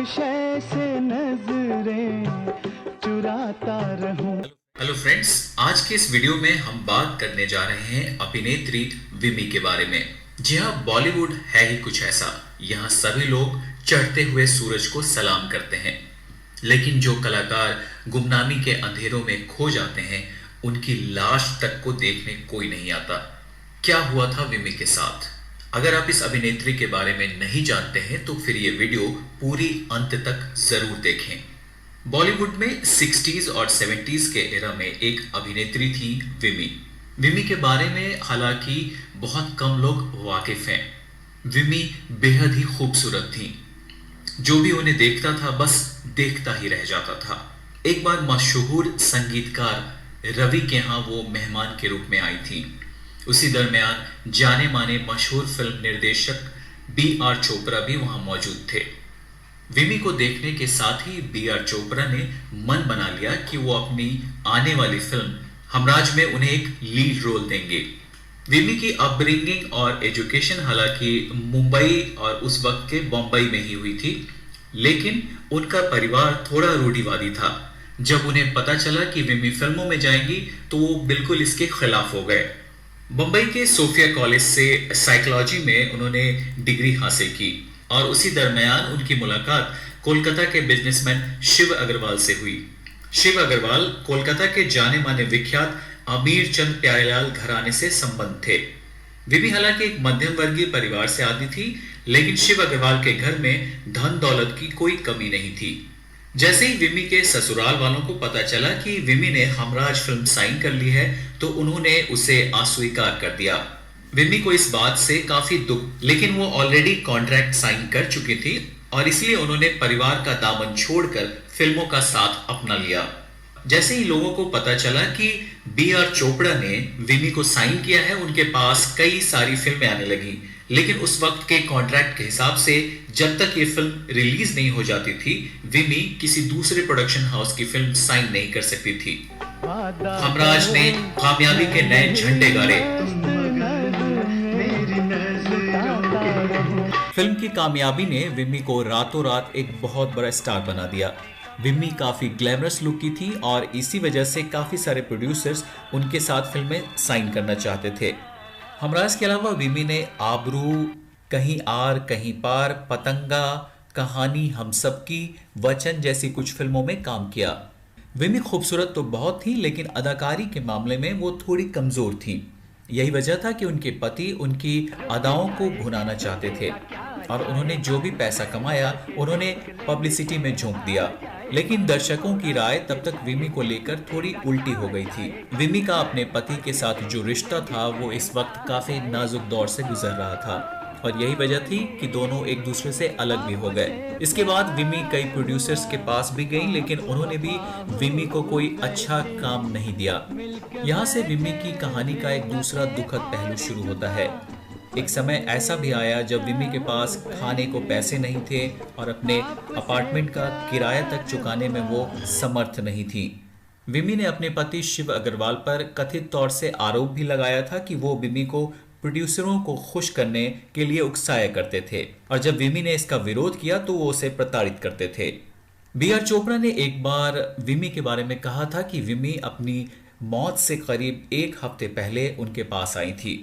शय से नजरें चुराता रहूं। हेलो फ्रेंड्स, आज के इस वीडियो में हम बात करने जा रहे हैं अभिनेत्री विमी के बारे में। जी हाँ, बॉलीवुड है ही कुछ ऐसा। यहाँ सभी लोग चढ़ते हुए सूरज को सलाम करते हैं, लेकिन जो कलाकार गुमनामी के अंधेरों में खो जाते हैं, उनकी लाश तक को देखने कोई नहीं आता। क्या हुआ था विमी के साथ? अगर आप इस अभिनेत्री के बारे में नहीं जानते हैं तो फिर ये वीडियो पूरी अंत तक जरूर देखें। बॉलीवुड में 60s और 70s के एरा में एक अभिनेत्री थी विमी। विमी के बारे में हालांकि बहुत कम लोग वाकिफ हैं। विमी बेहद ही खूबसूरत थी। जो भी उन्हें देखता था बस देखता ही रह जाता था। एक बार मशहूर संगीतकार रवि के यहाँ वो मेहमान के रूप में आई थी। उसी दरमियान जाने माने मशहूर फिल्म निर्देशक B.R. चोपड़ा भी वहां मौजूद थे। विमी को देखने के साथ ही B.R. चोपड़ा ने मन बना लिया कि वो अपनी आने वाली फिल्म हमराज में उन्हें एक लीड रोल देंगे। विमी की अपब्रिंगिंग और एजुकेशन हालांकि मुंबई और उस वक्त के बम्बई में ही हुई थी, लेकिन उनका परिवार थोड़ा रूढ़िवादी था। जब उन्हें पता चला कि विमी फिल्मों में जाएंगी तो वो बिल्कुल इसके खिलाफ हो गए। बम्बई के सोफिया कॉलेज से साइकोलॉजी में उन्होंने डिग्री हासिल की और उसी दरमियान उनकी मुलाकात कोलकाता के बिजनेसमैन शिव अग्रवाल से हुई। शिव अग्रवाल कोलकाता के जाने माने विख्यात अमीर चंद प्यारेलाल घराने से संबंध थे। विमी हालांकि एक मध्यम वर्गीय परिवार से आती थी, लेकिन शिव अग्रवाल के घर में धन दौलत की कोई कमी नहीं थी। जैसे ही विमी के ससुराल वालों को पता चला कि विमी ने हमराज फिल्म साइन कर ली है तो उन्होंने उसे अस्वीकार कर दिया। विमी को इस बात से काफी दुख, लेकिन वो ऑलरेडी कॉन्ट्रैक्ट साइन कर चुकी थी और इसलिए उन्होंने परिवार का दामन छोड़कर फिल्मों का साथ अपना लिया। जैसे ही लोगों को पता चला कि B.R. चोपड़ा ने विमी को साइन किया है, उनके पास कई सारी फिल्में आने लगी, लेकिन उस वक्त के कॉन्ट्रैक्ट के हिसाब से जब तक ये फिल्म रिलीज नहीं हो जाती थी, विमी किसी दूसरे प्रोडक्शन हाउस की फिल्म साइन नहीं कर सकती थी। हमराज ने कामयाबी के नए झंडे गाड़े। फिल्म की कामयाबी ने विमी को रातों रात एक बहुत बड़ा स्टार बना दिया। विमी काफी ग्लैमरस लुक की थी और इसी वजह से काफी सारे प्रोड्यूसर्स उनके साथ फिल्में साइन करना चाहते थे। हमराज के अलावा विमी ने आबरू, कहीं आर कहीं पार, पतंगा, कहानी हम सबकी, वचन जैसी कुछ फिल्मों में काम किया। विमी खूबसूरत तो बहुत थी, लेकिन अदाकारी के मामले में वो थोड़ी कमजोर थी। यही वजह था कि उनके पति उनकी अदाओं को भुनाना चाहते थे और उन्होंने जो भी पैसा कमाया उन्होंने पब्लिसिटी में झोंक दिया। लेकिन दर्शकों की राय तब तक विमी को लेकर थोड़ी उल्टी हो गई थी। विमी का अपने पति के साथ जो रिश्ता था वो इस वक्त काफी नाजुक दौर से गुजर रहा था और यही वजह थी कि दोनों एक दूसरे से अलग भी हो गए। इसके बाद विमी कई प्रोड्यूसर्स के पास भी गई, लेकिन उन्होंने भी विमी को कोई अच्छा काम नहीं दिया। यहाँ से विमी की कहानी का एक दूसरा दुखद पहलू शुरू होता है। एक समय ऐसा भी आया जब विमी के पास खाने को पैसे नहीं थे और अपने अपार्टमेंट का किराया तक चुकाने में वो समर्थ नहीं थी। विमी ने अपने पति शिव अग्रवाल पर कथित तौर से आरोप भी लगाया था कि वो विमी को प्रोड्यूसरों को खुश करने के लिए उकसाया करते थे और जब विमी ने इसका विरोध किया तो वो उसे प्रताड़ित करते थे। B.R. चोपड़ा ने एक बार विमी के बारे में कहा था कि विमी अपनी मौत से करीब एक हफ्ते पहले उनके पास आई थी।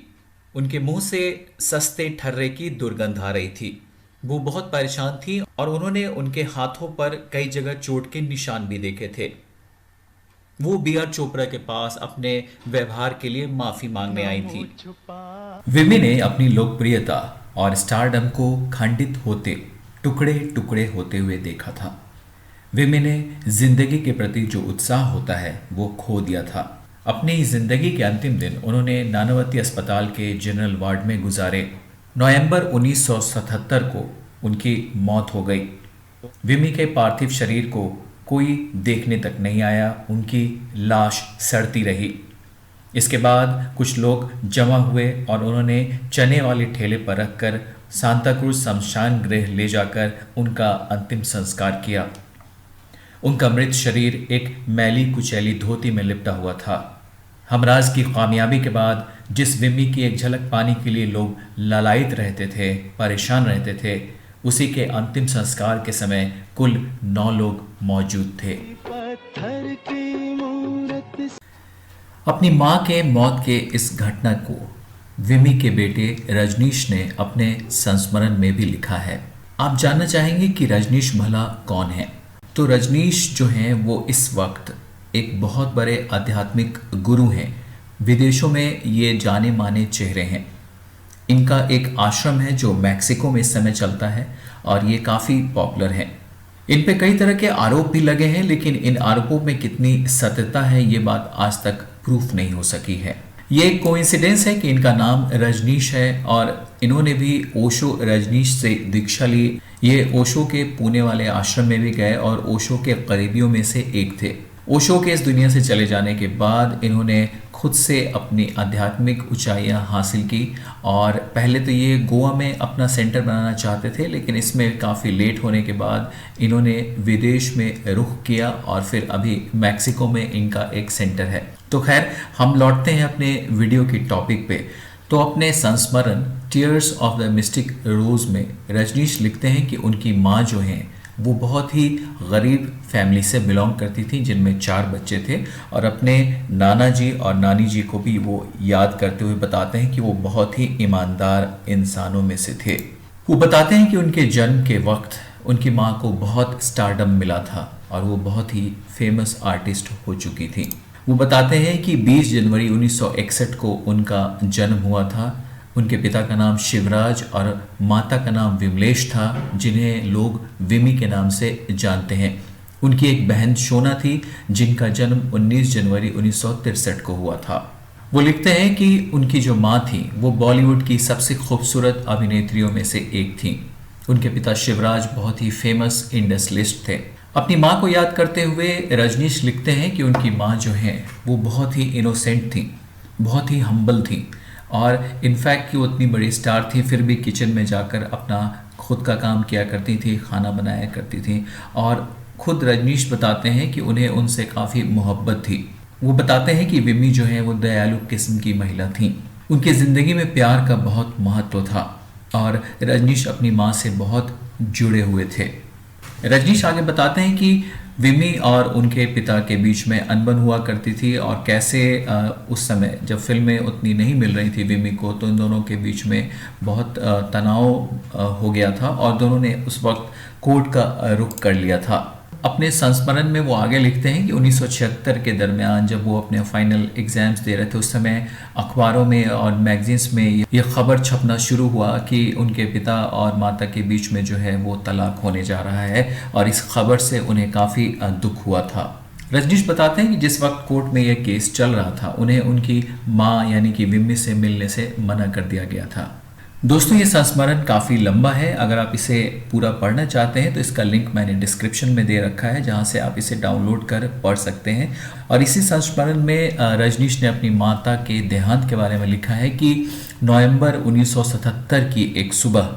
उनके मुंह से सस्ते ठर्रे की दुर्गंध आ रही थी। वो बहुत परेशान थी और उन्होंने उनके हाथों पर कई जगह चोट के निशान भी देखे थे। वो B.R. चोपड़ा के पास अपने व्यवहार के लिए माफी मांगने आई थी। विमी ने अपनी लोकप्रियता और स्टारडम को खंडित होते, टुकड़े टुकड़े होते हुए देखा था। विमी ने जिंदगी के प्रति जो उत्साह होता है वो खो दिया था। अपनी जिंदगी के अंतिम दिन उन्होंने नानावती अस्पताल के जनरल वार्ड में गुजारे। नवंबर 1977 को उनकी मौत हो गई। विमी के पार्थिव शरीर को कोई देखने तक नहीं आया, उनकी लाश सड़ती रही। इसके बाद कुछ लोग जमा हुए और उन्होंने चने वाले ठेले पर रखकर सांताक्रूज शमशान गृह ले जाकर उनका अंतिम संस्कार किया। उनका मृत शरीर एक मैली कुचैली धोती में लिपटा हुआ था। हमराज की कामयाबी के बाद जिस विमी की एक झलक पाने के लिए लोग लालायित रहते थे, परेशान रहते थे, उसी के अंतिम संस्कार के समय कुल 9 लोग मौजूद थे। पत्थर की मूरत अपनी मां के मौत के इस घटना को विमी के बेटे रजनीश ने अपने संस्मरण में भी लिखा है। आप जानना चाहेंगे कि रजनीश भला कौन है? तो रजनीश जो हैं वो इस वक्त एक बहुत बड़े आध्यात्मिक गुरु हैं। विदेशों में ये जाने माने चेहरे हैं। इनका एक आश्रम है जो मैक्सिको में इस समय चलता है और ये काफ़ी पॉपुलर है। इन पे कई तरह के आरोप भी लगे हैं, लेकिन इन आरोपों में कितनी सत्यता है ये बात आज तक प्रूफ नहीं हो सकी है। ये एक कोइंसिडेंस है कि इनका नाम रजनीश है और इन्होंने भी ओशो रजनीश से दीक्षा ली। ये ओशो के पुणे वाले आश्रम में भी गए और ओशो के करीबियों में से एक थे। ओशो के इस दुनिया से चले जाने के बाद इन्होंने खुद से अपनी आध्यात्मिक ऊंचाइयां हासिल की और पहले तो ये गोवा में अपना सेंटर बनाना चाहते थे, लेकिन इसमें काफ़ी लेट होने के बाद इन्होंने विदेश में रुख किया और फिर अभी मैक्सिको में इनका एक सेंटर है। तो खैर, हम लौटते हैं अपने वीडियो की टॉपिक पे। तो अपने संस्मरण टीयर्स ऑफ द मिस्टिक रोज में रजनीश लिखते हैं कि उनकी माँ जो हैं वो बहुत ही गरीब फैमिली से बिलोंग करती थी, जिनमें 4 बच्चे थे और अपने नाना जी और नानी जी को भी वो याद करते हुए बताते हैं कि वो बहुत ही ईमानदार इंसानों में से थे। वो बताते हैं कि उनके जन्म के वक्त उनकी माँ को बहुत स्टारडम मिला था और वो बहुत ही फेमस आर्टिस्ट हो चुकी थी। वो बताते हैं कि 20 जनवरी 1961 को उनका जन्म हुआ था। उनके पिता का नाम शिवराज और माता का नाम विमलेश था, जिन्हें लोग विमी के नाम से जानते हैं। उनकी एक बहन शोना थी जिनका जन्म 19 जनवरी 1963 को हुआ था। वो लिखते हैं कि उनकी जो माँ थी वो बॉलीवुड की सबसे खूबसूरत अभिनेत्रियों में से एक थी। उनके पिता शिवराज बहुत ही फेमस इंडस्ट्रियलिस्ट थे। अपनी माँ को याद करते हुए रजनीश लिखते हैं कि उनकी माँ जो है वो बहुत ही इनोसेंट थी, बहुत ही हम्बल थी और इनफैक्ट कि वो इतनी बड़ी स्टार थी फिर भी किचन में जाकर अपना खुद का काम किया करती थी, खाना बनाया करती थी। और खुद रजनीश बताते हैं कि उन्हें उनसे काफ़ी मोहब्बत थी। वो बताते हैं कि विमी जो है वो दयालु किस्म की महिला थी। उनकी ज़िंदगी में प्यार का बहुत महत्व था और रजनीश अपनी माँ से बहुत जुड़े हुए थे। रजनीश आगे बताते हैं कि विमी और उनके पिता के बीच में अनबन हुआ करती थी और कैसे उस समय जब फिल्में उतनी नहीं मिल रही थी विमी को, तो इन दोनों के बीच में बहुत तनाव हो गया था और दोनों ने उस वक्त कोर्ट का रुख कर लिया था। अपने संस्मरण में वो आगे लिखते हैं कि 1976 के दरमियान जब वो अपने फाइनल एग्ज़ाम्स दे रहे थे उस समय अखबारों में और मैगजीन्स में ये खबर छपना शुरू हुआ कि उनके पिता और माता के बीच में जो है वो तलाक होने जा रहा है और इस खबर से उन्हें काफ़ी दुख हुआ था। रजनीश बताते हैं कि जिस वक्त कोर्ट में यह केस चल रहा था उन्हें उनकी माँ यानी कि विमी से मिलने से मना कर दिया गया था। दोस्तों, ये संस्मरण काफ़ी लंबा है। अगर आप इसे पूरा पढ़ना चाहते हैं तो इसका लिंक मैंने डिस्क्रिप्शन में दे रखा है, जहां से आप इसे डाउनलोड कर पढ़ सकते हैं। और इसी संस्मरण में रजनीश ने अपनी माता के देहांत के बारे में लिखा है कि नवंबर 1977 की एक सुबह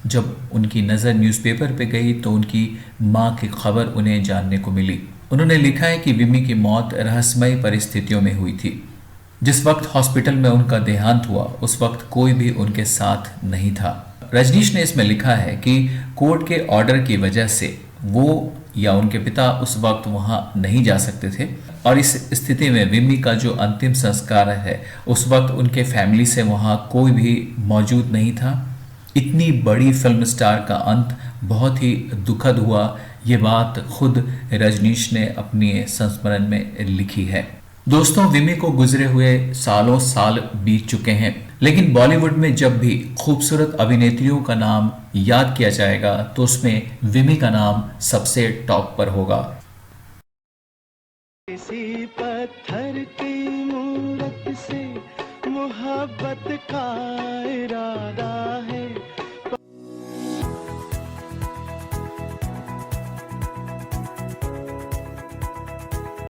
जब उनकी नज़र न्यूज़पेपर पे गई तो उनकी माँ की खबर उन्हें जानने को मिली। उन्होंने लिखा है कि विमी की मौत रहस्यमय परिस्थितियों में हुई थी। जिस वक्त हॉस्पिटल में उनका देहांत हुआ उस वक्त कोई भी उनके साथ नहीं था। रजनीश ने इसमें लिखा है कि कोर्ट के ऑर्डर की वजह से वो या उनके पिता उस वक्त वहां नहीं जा सकते थे और इस स्थिति में विमी का जो अंतिम संस्कार है उस वक्त उनके फैमिली से वहां कोई भी मौजूद नहीं था। इतनी बड़ी फिल्म स्टार का अंत बहुत ही दुखद हुआ। ये बात खुद रजनीश ने अपनी संस्मरण में लिखी है। दोस्तों, विमी को गुजरे हुए सालों साल बीत चुके हैं, लेकिन बॉलीवुड में जब भी खूबसूरत अभिनेत्रियों का नाम याद किया जाएगा तो उसमें विमी का नाम सबसे टॉप पर होगा। किसी पत्थर की मूरत से मोहब्बत का इरादा